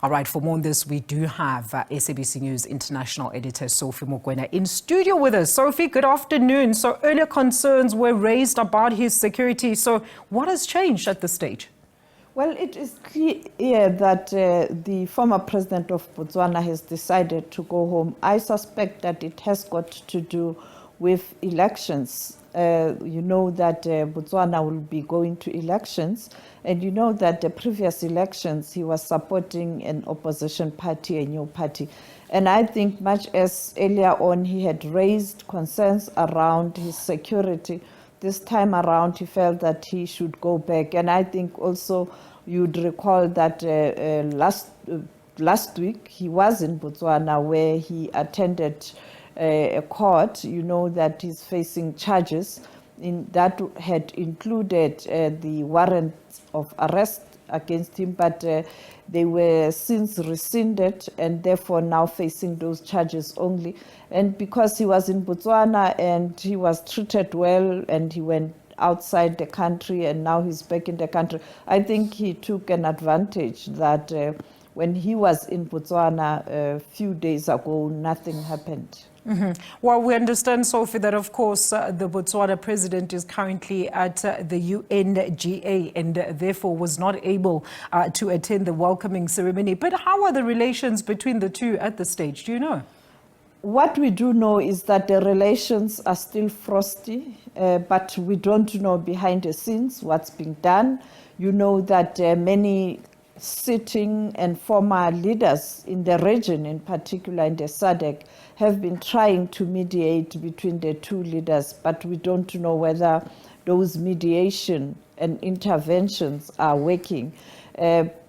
All right, for more on this, we do have SABC News International Editor Sophie Mokoena in studio with us. Sophie, good afternoon. So earlier concerns were raised about his security. So what has changed at this stage? Well, it is clear that the former president of Botswana has decided to go home. I suspect that it has got to do with elections. You know that Botswana will be going to elections, and you know that the previous elections he was supporting an opposition party, a new party. And I think much as earlier on he had raised concerns around his security, this time around he felt that he should go back. And I think also you'd recall that last week he was in Botswana where he attended a court. You know that he's facing charges that had included the warrant of arrest against him, but they were since rescinded and therefore now facing those charges only. And because he was in Botswana and he was treated well and he went outside the country and now he's back in the country, I think he took an advantage that when he was in Botswana a few days ago, nothing happened. Mm-hmm. Well, we understand, Sophie, that of course the Botswana president is currently at the UNGA and therefore was not able to attend the welcoming ceremony. But how are the relations between the two at this stage? Do you know? What we do know is that the relations are still frosty, but we don't know behind the scenes what's being done. You know that many sitting and former leaders in the region, in particular in the SADC, have been trying to mediate between the two leaders, but we don't know whether those mediation and interventions are working.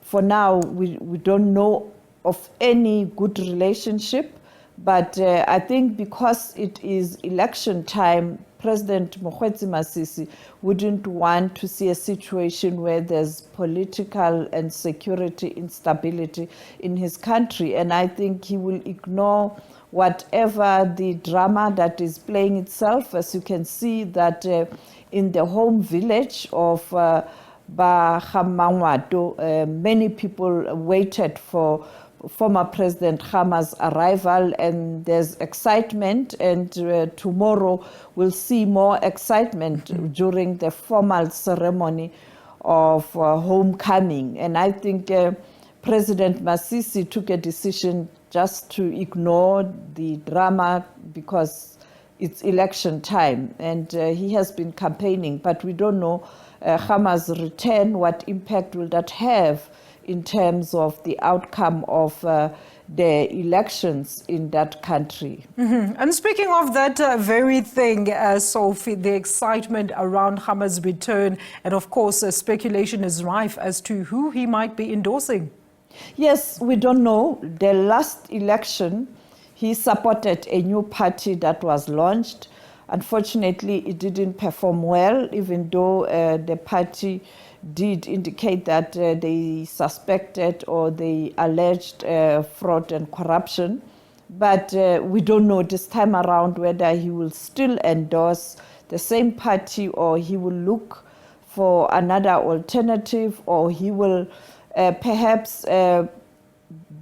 For now, we don't know of any good relationship, but I think because it is election time, President Mokoena wouldn't want to see a situation where there's political and security instability in his country. And I think he will ignore whatever the drama that is playing itself. As you can see that in the home village of Khama, many people waited for former President Khama's arrival, and there's excitement, and tomorrow we'll see more excitement during the formal ceremony of homecoming. And I think President Masisi took a decision just to ignore the drama because it's election time, and he has been campaigning, but we don't know Khama's return, what impact will that have in terms of the outcome of the elections in that country. Mm-hmm. And speaking of that very thing, Sophie, the excitement around Khama's return, and of course speculation is rife as to who he might be endorsing. Yes, we don't know. The last election, he supported a new party that was launched. Unfortunately, it didn't perform well, even though the party did indicate that they suspected or they alleged fraud and corruption. But we don't know this time around whether he will still endorse the same party or he will look for another alternative, or he will perhaps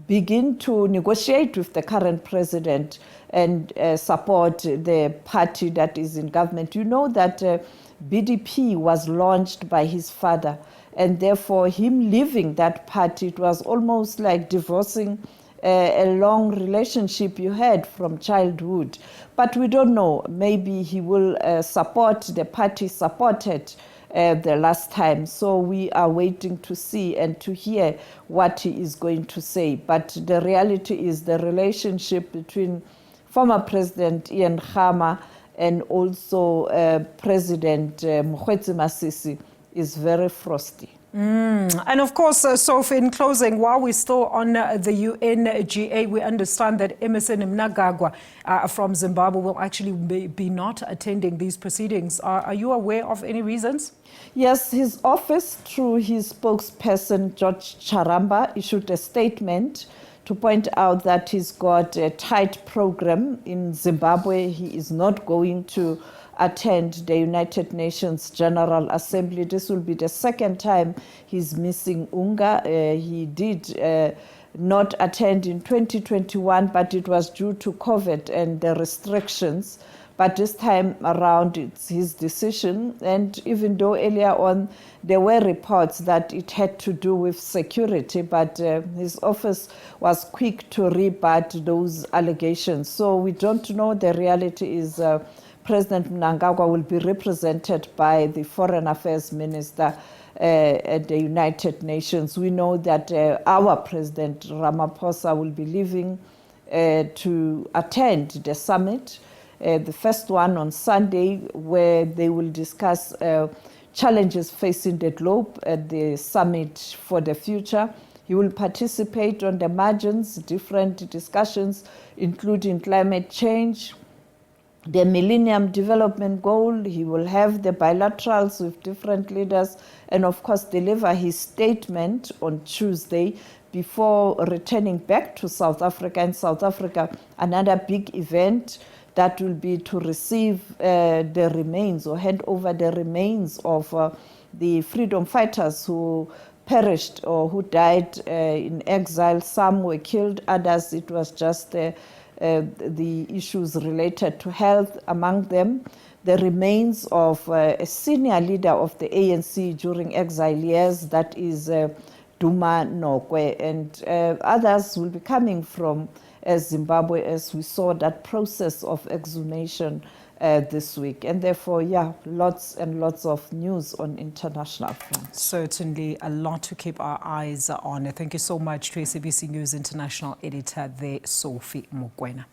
begin to negotiate with the current president and support the party that is in government. You know that BDP was launched by his father, and therefore him leaving that party, it was almost like divorcing a long relationship you had from childhood. But we don't know, maybe he will support the party supported the last time. So we are waiting to see and to hear what he is going to say. But the reality is the relationship between former President Ian Khama and also President Mokoena is very frosty. And of course, Sophie, in closing, while we're still on the UNGA, we understand that Emmerson Mnangagwa from Zimbabwe will actually be not attending these proceedings. Are you aware of any reasons? Yes, his office, through his spokesperson, George Charamba, issued a statement to point out that he's got a tight program in Zimbabwe. He is not going to attend the United Nations General Assembly. This will be the second time he's missing UNGA. He did not attend in 2021, but it was due to COVID and the restrictions. But this time around, it's his decision. And even though earlier on there were reports that it had to do with security, but his office was quick to rebut those allegations. So we don't know. The reality is President Mnangagwa will be represented by the Foreign Affairs Minister at the United Nations. We know that our President Ramaphosa will be leaving to attend the summit. The first one on Sunday, where they will discuss challenges facing the globe at the Summit for the Future. He will participate on the margins, different discussions, including climate change, the Millennium Development Goal. He will have the bilaterals with different leaders and, of course, deliver his statement on Tuesday before returning back to South Africa. In South Africa, another big event that will be to receive the remains or hand over the remains of the freedom fighters who perished or who died in exile. Some were killed, others it was just the issues related to health. Among them, the remains of a senior leader of the ANC during exile years, that is Duma Nokwe, and others will be coming from Zimbabwe, as we saw that process of exhumation this week. And therefore, yeah, lots and lots of news on international fronts. Certainly a lot to keep our eyes on. Thank you so much to SABC News International Editor there, Sophie Mokoena.